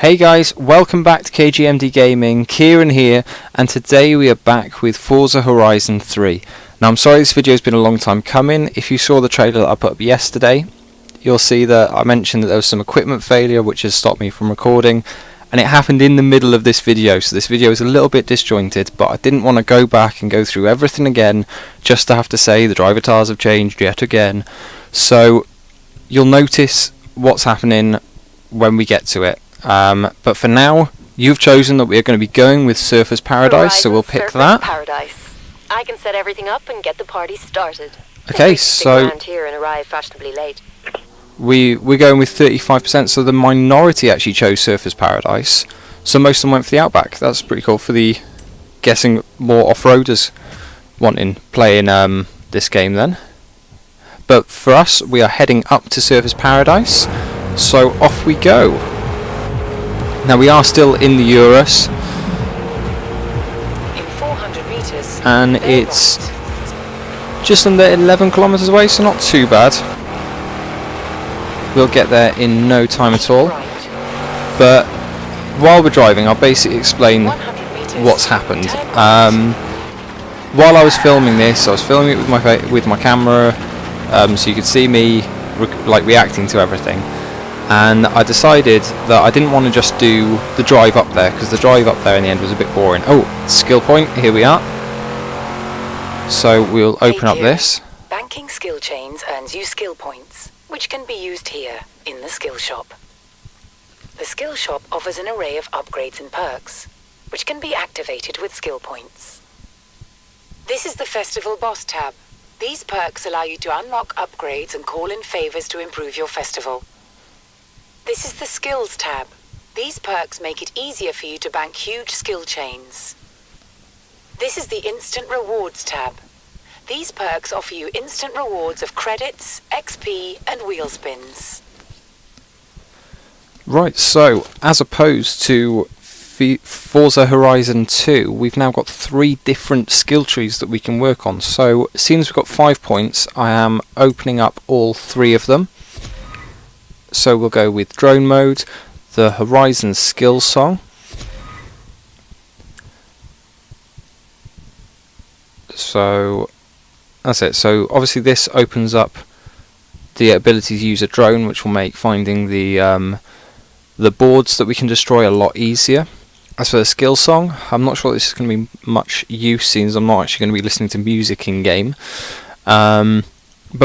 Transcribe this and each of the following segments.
Hey guys, welcome back to KGMD Gaming, Kieran here, and today we are back with Forza Horizon 3. Now I'm sorry this video has been a long time coming. If you saw the trailer that I put up yesterday, you'll see that I mentioned that there was some equipment failure which has stopped me from recording, and it happened in the middle of this video, so this video is a little bit disjointed, but I didn't want to go back and go through everything again just to have to say the driver tars have changed yet again. So you'll notice what's happening when we get to it. But for now, you've chosen that we are going to be going with Surfers Paradise, so we'll pick that. Paradise. I can set everything up and get the party started. Okay, so here and arrive fashionably late. we're going with 35%, so the minority actually chose Surfers Paradise. So most of them went for the Outback. That's pretty cool for the, guessing, more off-roaders wanting playing this game then. But for us, we are heading up to Surfers Paradise, so off we go. Now we are still in the Urus, in 400 meters, and it's just under 11 kilometers away, so not too bad. We'll get there in no time at all. But while we're driving, I'll basically explain what's happened. While I was filming this, I was filming it with my camera, so you could see me reacting to everything. And I decided that I didn't want to just do the drive up there, because the drive up there in the end was a bit boring. Oh, skill point, here we are. So we'll open up this. Banking skill chains earns you skill points, which can be used here, in the skill shop. The skill shop offers an array of upgrades and perks, which can be activated with skill points. This is the Festival Boss tab. These perks allow you to unlock upgrades and call in favors to improve your festival. This is the Skills tab. These perks make it easier for you to bank huge skill chains. This is the Instant Rewards tab. These perks offer you instant rewards of credits, XP, and wheel spins. Right, so as opposed to Forza Horizon 2, we've now got 3 different skill trees that we can work on. So as soon as we've got 5 points, I am opening up all 3 of them. So we'll go with drone mode, the Horizon skill song. So that's it. So obviously this opens up the ability to use a drone, which will make finding the boards that we can destroy a lot easier. As for the skill song, I'm not sure this is going to be much use, since I'm not actually going to be listening to music in game. But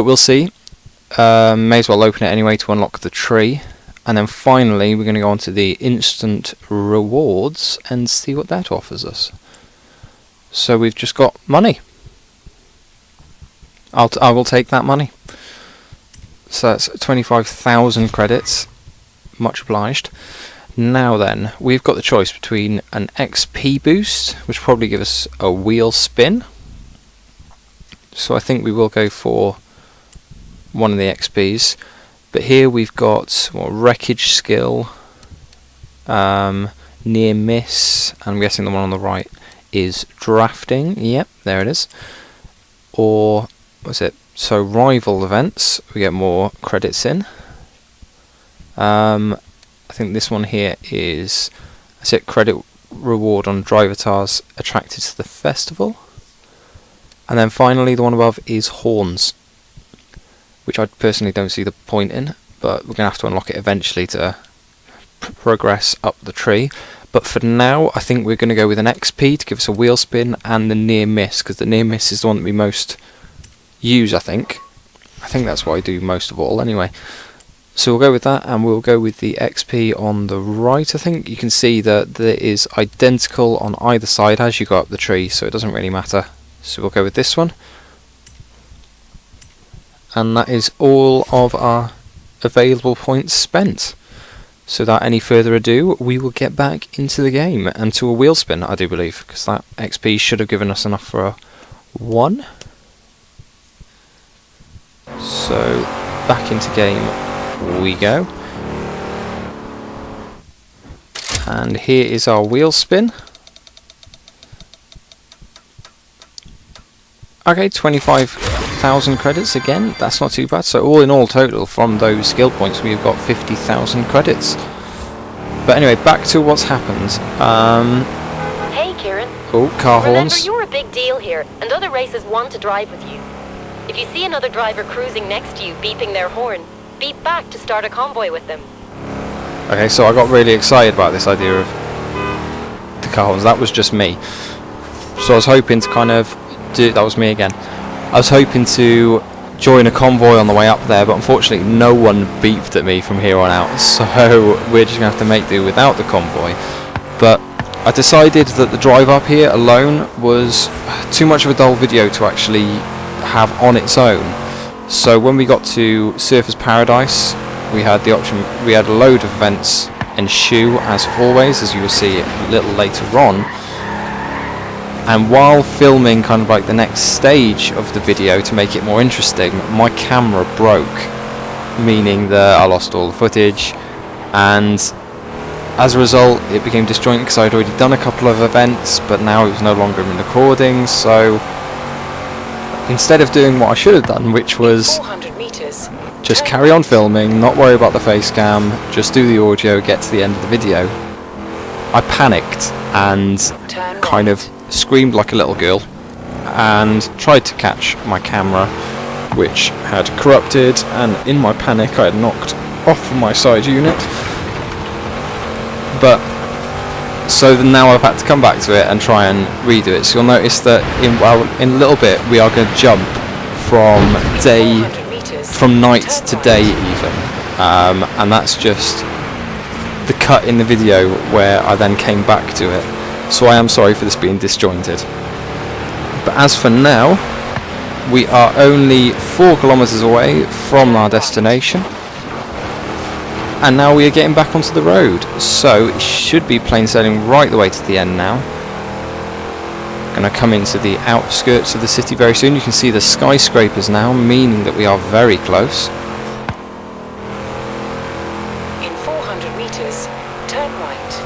we'll see. May as well open it anyway to unlock the tree, and then finally we're going to go on to the instant rewards and see what that offers us. So we've just got money. I will take that money. So that's 25,000 credits. Much obliged. Now then, we've got the choice between an XP boost, which will probably give us a wheel spin. So I think we will go for one of the XPs, but here we've got wreckage skill, near miss, and I'm guessing the one on the right is drafting. Yep, there it is. Or what's it? So rival events, we get more credits in. I think this one here is, that's it, credit reward on driver tars attracted to the festival. And then finally the one above is horns, which I personally don't see the point in, but we're going to have to unlock it eventually to progress up the tree. But for now, I think we're going to go with an XP to give us a wheel spin and the near miss, because the near miss is the one that we most use, I think. I think that's what I do most of all anyway. So we'll go with that, and we'll go with the XP on the right. I think you can see that there is identical on either side as you go up the tree, so it doesn't really matter. So we'll go with this one. And that is all of our available points spent. So without any further ado, we will get back into the game and to a wheel spin, I do believe, because that XP should have given us enough for a 1. So back into game we go. And here is our wheel spin. Okay, 25,000 credits again, that's not too bad. So all in all total from those skill points we've got 50,000 credits. But anyway, back to what's happened. Hey, Kieran. Oh, car Remember, horns. you're a big deal here, and other races want to drive with you. If you see another driver cruising next to you beeping their horn, beep back to start a convoy with them. Okay, so I got really excited about this idea of the car horns. That was just me. So I was hoping to kind of do... That was me again. I was hoping to join a convoy on the way up there, but unfortunately no one beeped at me from here on out, so we're just going to have to make do without the convoy. But I decided that the drive up here alone was too much of a dull video to actually have on its own. So when we got to Surfers Paradise, we had the option, we had a load of events ensue as always, as you will see a little later on. And while filming kind of like the next stage of the video to make it more interesting, my camera broke, meaning that I lost all the footage, and as a result it became disjointed because I'd already done a couple of events, but now it was no longer in recording. So instead of doing what I should have done, which was 400 meters, just carry on filming, not worry about the face cam, just do the audio, get to the end of the video, I panicked and kind of screamed like a little girl and tried to catch my camera, which had corrupted, and in my panic I had knocked off my side unit. But so now I've had to come back to it and try and redo it. So you'll notice that in a little bit we are going to jump from night to day even, and that's just the cut in the video where I then came back to it. So I am sorry for this being disjointed. But as for now, we are only 4 kilometers away from our destination, and now we are getting back onto the road, so it should be plain sailing right the way to the end now. Going to come into the outskirts of the city very soon. You can see the skyscrapers now, meaning that we are very close. In 400 meters, turn right.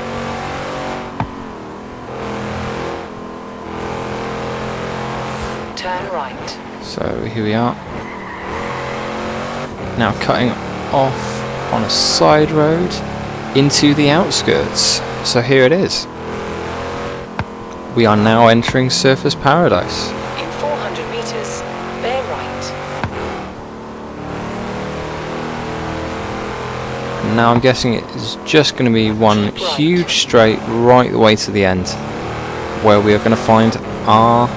Turn right. So here we are. Now cutting off on a side road into the outskirts. So here it is. We are now entering Surfers Paradise. In 400 meters, bear right. And now I'm guessing it is just going to be one huge straight right the way to the end, where we are going to find our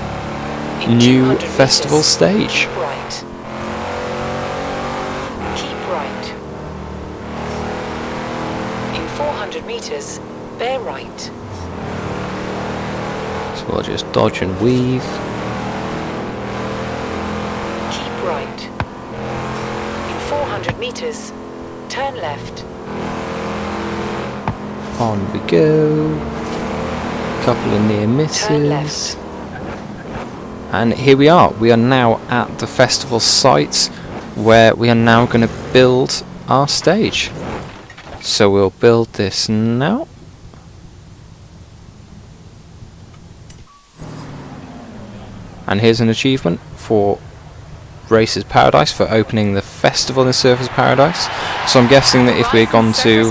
In new 200 festival meters, stage. Keep right. Keep right. In 400 meters, bear right. So we'll just dodge and weave. Keep right. In 400 meters, turn left. On we go. Couple of near Turn misses. left. And here we are. We are now at the festival site, where we are now going to build our stage. So we'll build this now. And here's an achievement for Racers Paradise for opening the festival in Surfers Paradise. So I'm guessing that if we had gone to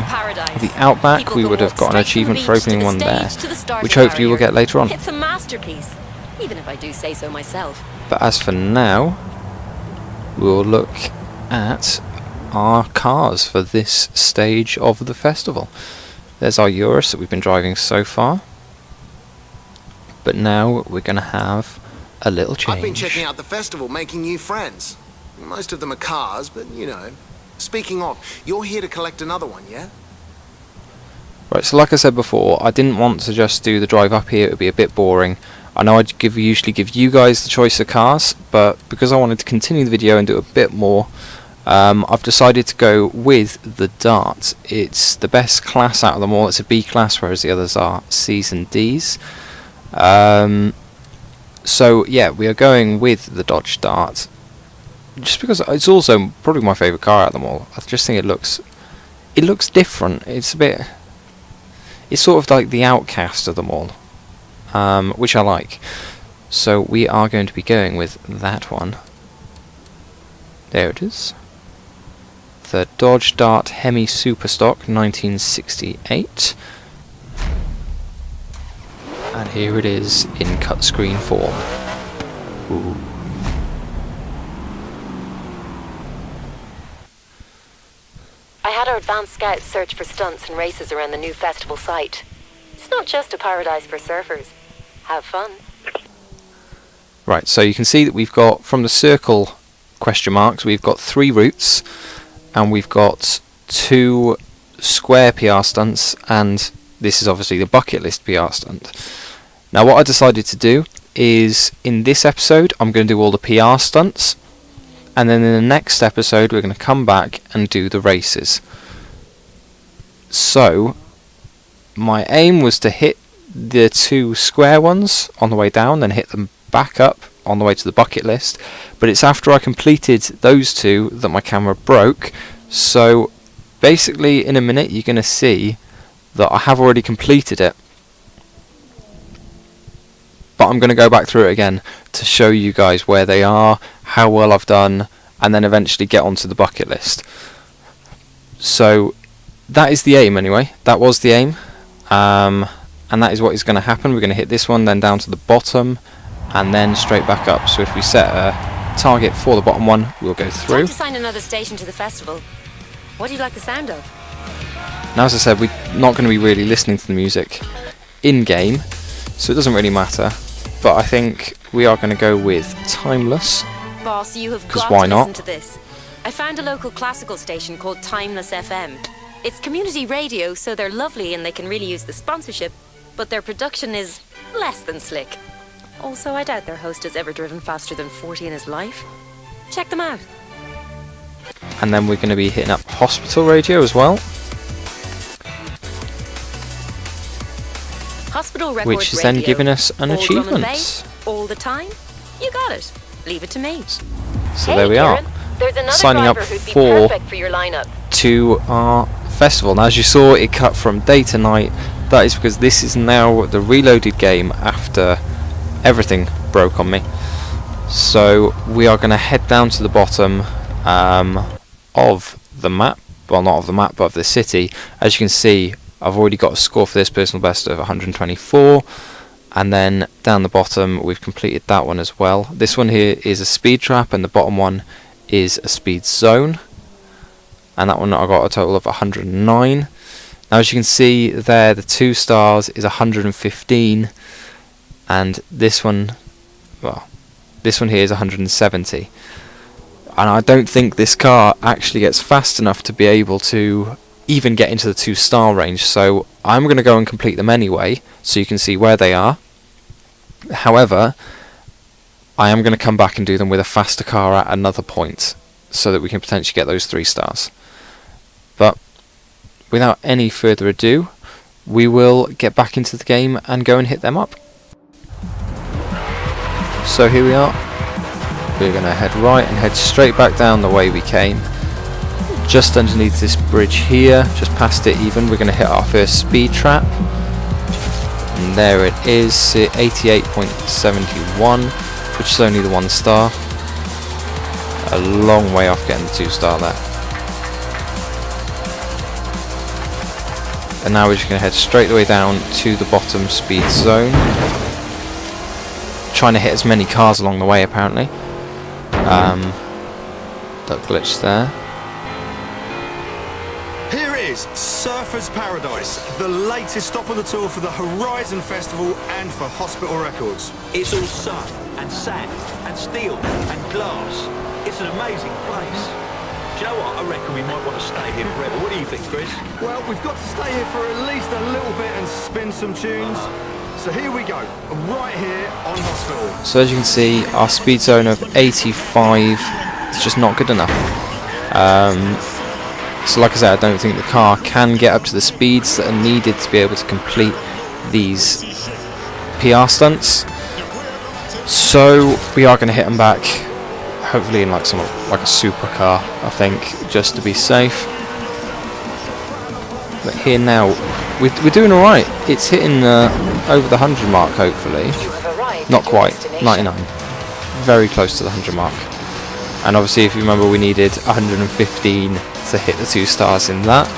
the Outback, we would have got an achievement for opening one there, which hopefully we'll get later on. It's a masterpiece, even if I do say so myself. But as for now, we'll look at our cars for this stage of the festival. There's our Urus that we've been driving so far. But now we're going to have a little change. I've been checking out the festival, making new friends. Most of them are cars, but you know. Speaking of, you're here to collect another one, yeah? Right, so like I said before, I didn't want to just do the drive up here. It would be a bit boring. I know I'd usually give you guys the choice of cars, but because I wanted to continue the video and do a bit more, I've decided to go with the Dart. It's the best class out of them all. It's a B class, whereas the others are C's and D's. So yeah, we are going with the Dodge Dart, just because it's also probably my favourite car out of them all. I just think it looks different. It's sort of like the outcast of them all, which I like. So we are going to be going with that one. There it is. with a Dodge Dart Hemi Superstock 1968. And here it is in cut screen form. Ooh. I had our advanced scouts search for stunts and races around the new festival site. It's not just a paradise for surfers. Have fun. Right, so you can see that we've got, from the circle question marks, we've got 3 routes, and we've got 2 square PR stunts, and this is obviously the bucket list PR stunt. Now what I decided to do is, in this episode, I'm going to do all the PR stunts, and then in the next episode we're going to come back and do the races. So, my aim was to hit the 2 square ones on the way down, then hit them back up on the way to the bucket list, but it's after I completed those 2 that my camera broke. So basically in a minute you're going to see that I have already completed it, but I'm going to go back through it again to show you guys where they are, how well I've done, and then eventually get onto the bucket list. So that is the aim anyway. That was the aim, and that is what is going to happen. We're going to hit this one, then down to the bottom, and then straight back up. So if we set a target for the bottom one, we'll go through. Time to sign another station to the festival. What do you like the sound of? Now, as I said, we're not going to be really listening to the music in-game, so it doesn't really matter. But I think we are going to go with Timeless. Boss, you have 'Cause got why to not? listen to this. I found a local classical station called Timeless FM. It's community radio, so they're lovely and they can really use the sponsorship, but their production is less than slick. Also, I doubt their host has ever driven faster than 40 in his life. Check them out. And then we're going to be hitting up Hospital Radio as well, Hospital Records which is Radio. then giving us an All drum and achievement. bass, all the time. You got it. Leave it to me. So there we are, Kieran, there's another signing up driver who'd be for perfect for your lineup. to our festival. Now, as you saw, it cut from day to night. That is because this is now the reloaded game after everything broke on me. So we are going to head down to the bottom of the map. Well, not of the map, but of the city. As you can see, I've already got a score for this personal best of 124. And then down the bottom, we've completed that one as well. This one here is a speed trap, and the bottom one is a speed zone. And that one I got a total of 109. Now, as you can see there, the 2 stars is 115. And this one, well, this one here is 170. And I don't think this car actually gets fast enough to be able to even get into the 2-star range. So I'm going to go and complete them anyway, so you can see where they are. However, I am going to come back and do them with a faster car at another point, so that we can potentially get those 3 stars. But without any further ado, we will get back into the game and go and hit them up. So here we are. We're going to head right and head straight back down the way we came. Just underneath this bridge here, just past it even, we're going to hit our first speed trap. And there it is, 88.71, which is only the 1 star. A long way off getting the 2 star there. And now we're just going to head straight the way down to the bottom speed zone. Trying to hit as many cars along the way, apparently. That glitch there. Here is Surfer's Paradise, the latest stop on the tour for the Horizon Festival and for Hospital Records. It's all sun and sand and steel and glass. It's an amazing place. Do you know what? I reckon we might want to stay here forever. What do you think, Chris? Well, we've got to stay here for at least a little bit and spin some tunes. So here we go, right here on Hospital. So as you can see, our speed zone of 85 is just not good enough. So like I said, I don't think the car can get up to the speeds that are needed to be able to complete these PR stunts. So we are going to hit them back, hopefully in like a supercar, I think, just to be safe. But here now, we're doing alright. It's hitting over the 100 mark, hopefully. Not quite, 99. Very close to the 100 mark. And obviously, if you remember, we needed 115 to hit the 2 stars in that.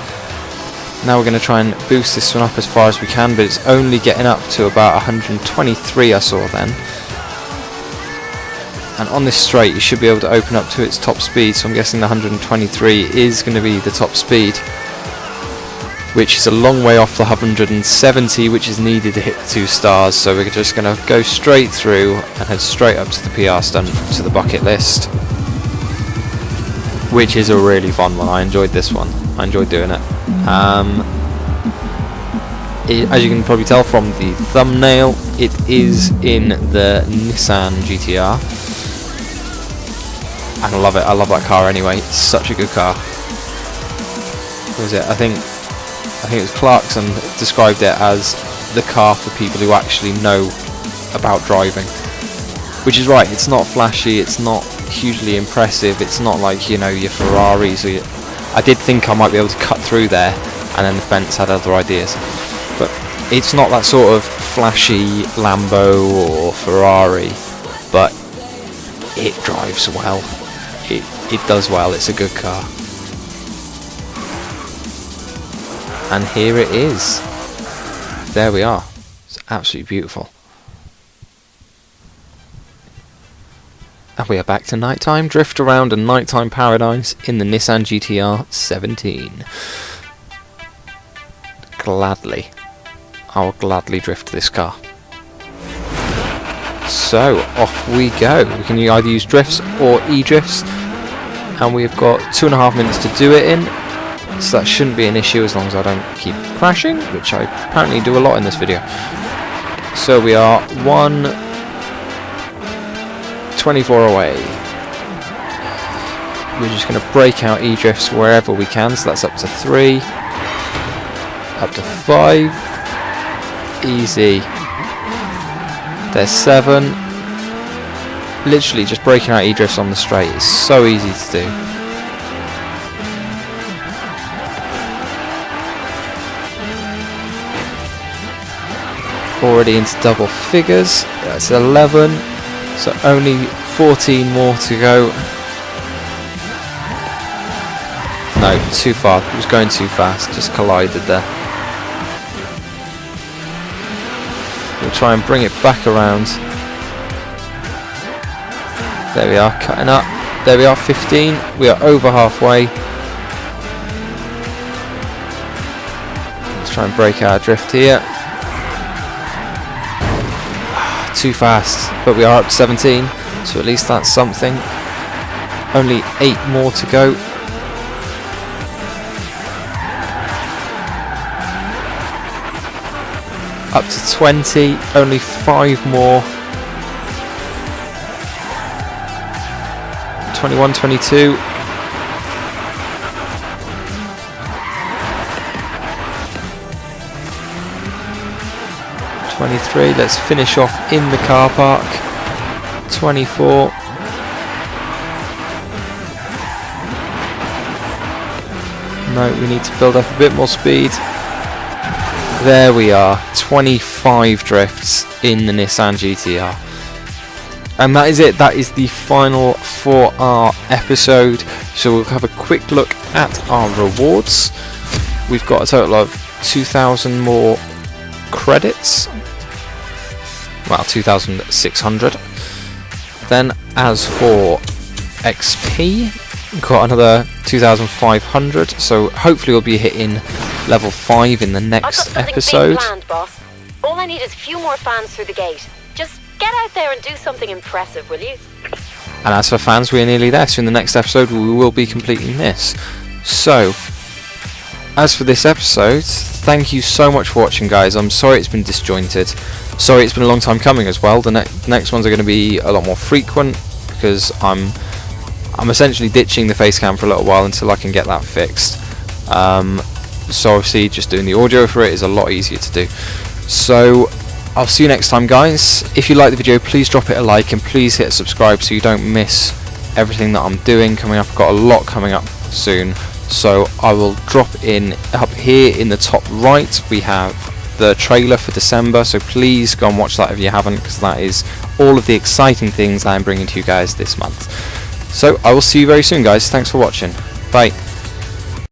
Now we're going to try and boost this one up as far as we can, but it's only getting up to about 123 I saw then. And on this straight you should be able to open up to its top speed, so I'm guessing the 123 is going to be the top speed, which is a long way off the 170 which is needed to hit the 2 stars. So we're just going to go straight through and head straight up to the PR stunt, to the bucket list, which is a really fun one. I enjoyed this one. I enjoyed doing it. As you can probably tell from the thumbnail, it is in the Nissan GTR, and I love it. I love that car anyway. It's such a good car. What was it? I think it was Clarkson described it as the car for people who actually know about driving, which is right. It's not flashy, it's not hugely impressive, it's not like, you know, your Ferraris or I did think I might be able to cut through there, and then the fence had other ideas, but it's not that sort of flashy Lambo or Ferrari, but it drives well, it does well, it's a good car. And here it is. There we are. It's absolutely beautiful. And we are back to nighttime. Drift around a nighttime paradise in the Nissan GTR 17. Gladly. I will gladly drift this car. So, off we go. We can either use drifts or e-drifts. And we've got 2.5 minutes to do it in. So that shouldn't be an issue as long as I don't keep crashing, which I apparently do a lot in this video. So we are 1:24 away. We're just going to break out e-drifts wherever we can, so that's up to 3, up to 5, easy. There's 7. Literally just breaking out e-drifts on the straight is so easy to do. Already into double figures. That's 11, so only 14 more to go. No, too far. It was going too fast, just collided there. We'll try and bring it back around. There we are, cutting up. There we are, 15. We are over halfway. Let's try and break our drift here. Too fast, but we are up to 17, so at least that's something. Only 8 more to go. Up to 20, only 5 more. 21, 22. Let's finish off in the car park. 24. No, we need to build up a bit more speed. There we are, 25 drifts in the Nissan GTR. And that is it, that is the final for our episode. So we'll have a quick look at our rewards. We've got a total of 2,000 more credits. Well, 2,600. Then as for XP, we've got another 2,500, so hopefully we'll be hitting level 5 in the next episode. Big planned, boss. All I need is a few more fans through the gate. Just get out there and do something impressive, will you? And as for fans, we are nearly there, so in the next episode we will be completing this. So, as for this episode, thank you so much for watching, guys. I'm sorry it's been disjointed. Sorry it's been a long time coming as well. The next ones are going to be a lot more frequent because I'm essentially ditching the face cam for a little while until I can get that fixed. So obviously just doing the audio for it is a lot easier to do. So I'll see you next time, guys. If you like the video, please drop it a like and please hit subscribe so you don't miss everything that I'm doing coming up. I've got a lot coming up soon. So I will drop in up here in the top right. We have the trailer for December, so please go and watch that if you haven't, because that is all of the exciting things I'm bringing to you guys this month. So I will see you very soon, guys. Thanks for watching. Bye.